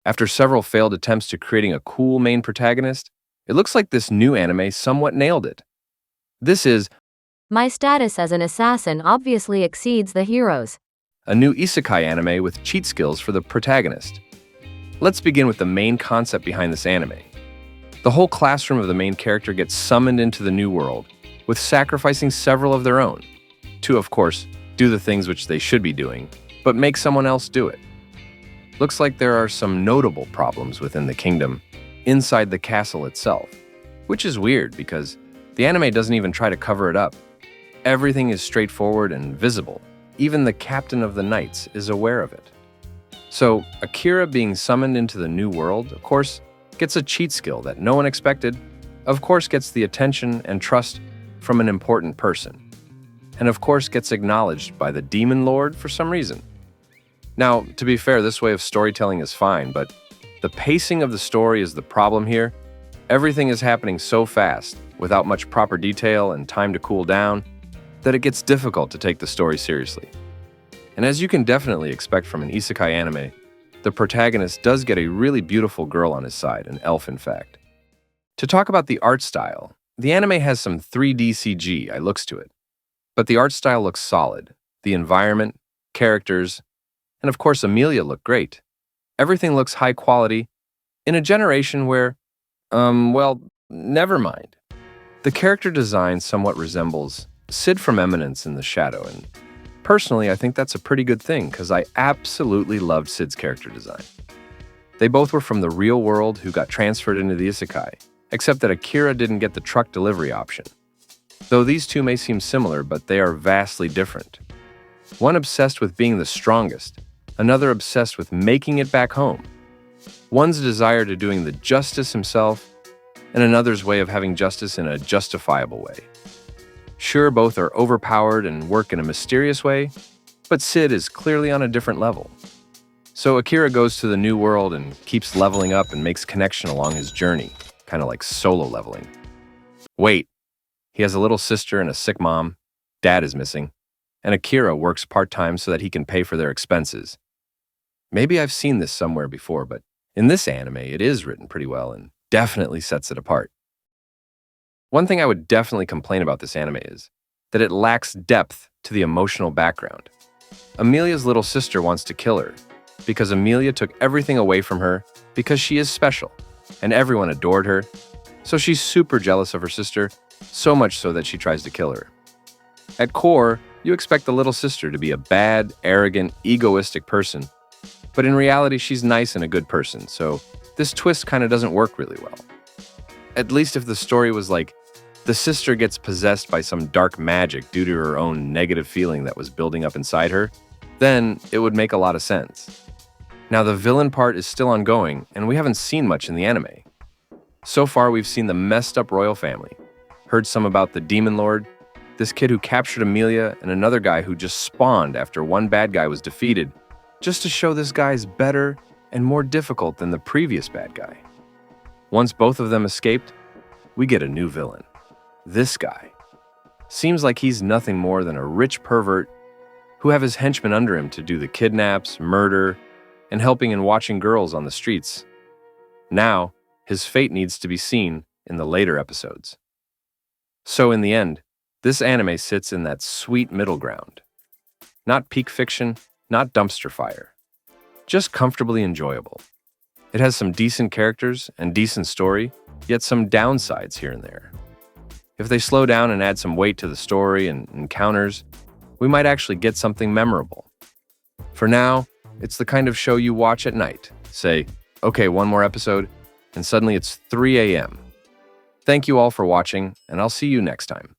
After several failed attempts to creating a cool main protagonist, it looks like this new anime somewhat nailed it. This is My status as an assassin obviously exceeds the hero's. a new isekai anime with cheat skills for the protagonist. Let's begin with the main concept behind this anime. The whole classroom of the main character gets summoned into the new world, with sacrificing several of their own, to, of course, do the things which they should be doing, but make someone else do it. Looks like there are some notable problems within the kingdom, inside the castle itself, which is weird because the anime doesn't even try to cover it up. Everything is straightforward and visible. Even the captain of the knights is aware of it. So, Akira being summoned into the new world, of course, gets a cheat skill that no one expected, of course gets the attention and trust from an important person, and of course gets acknowledged by the demon lord for some reason. Now, to be fair, this way of storytelling is fine, but the pacing of the story is the problem here. Everything is happening so fast, without much proper detail and time to cool down, that it gets difficult to take the story seriously. And as you can definitely expect from an isekai anime, the protagonist does get a really beautiful girl on his side, an elf in fact. To talk about the art style, the anime has some 3D CGI looks to it, but the art style looks solid. The environment, characters, and of course Amelia look great. Everything looks high quality in a generation where, never mind. The character design somewhat resembles Sid from Eminence in the Shadow, and personally I think that's a pretty good thing because I absolutely loved Sid's character design. They both were from the real world who got transferred into the isekai, except that Akira didn't get the truck delivery option. Though these two may seem similar, but they are vastly different. One obsessed with being the strongest, another obsessed with making it back home. One's desire to doing the justice himself, and another's way of having justice in a justifiable way. Sure, both are overpowered and work in a mysterious way, but Sid is clearly on a different level. So Akira goes to the new world and keeps leveling up and makes connection along his journey, kind of like solo leveling. Wait, he has a little sister and a sick mom, dad is missing, and Akira works part-time so that he can pay for their expenses. Maybe I've seen this somewhere before, but in this anime it is written pretty well and definitely sets it apart. One thing I would definitely complain about this anime is that it lacks depth to the emotional background. Amelia's little sister wants to kill her because Amelia took everything away from her because she is special, and everyone adored her, so she's super jealous of her sister, so much so that she tries to kill her. At core, you expect the little sister to be a bad, arrogant, egoistic person, but in reality she's nice and a good person, so this twist kind of doesn't work really well. At least if the story was like, the sister gets possessed by some dark magic due to her own negative feeling that was building up inside her, then it would make a lot of sense. Now the villain part is still ongoing, and we haven't seen much in the anime. So far we've seen the messed up royal family, heard some about the demon lord, this kid who captured Amelia, and another guy who just spawned after one bad guy was defeated, just to show this guy's better and more difficult than the previous bad guy. Once both of them escaped, we get a new villain. This guy. Seems like he's nothing more than a rich pervert who have his henchmen under him to do the kidnaps, murder, and helping and watching girls on the streets. Now, his fate needs to be seen in the later episodes. So in the end, this anime sits in that sweet middle ground. Not peak fiction, not dumpster fire. Just comfortably enjoyable. It has some decent characters and decent story, yet some downsides here and there. If they slow down and add some weight to the story and encounters, we might actually get something memorable. For now, it's the kind of show you watch at night. Say, okay, one more episode, and suddenly it's 3 a.m. Thank you all for watching, and I'll see you next time.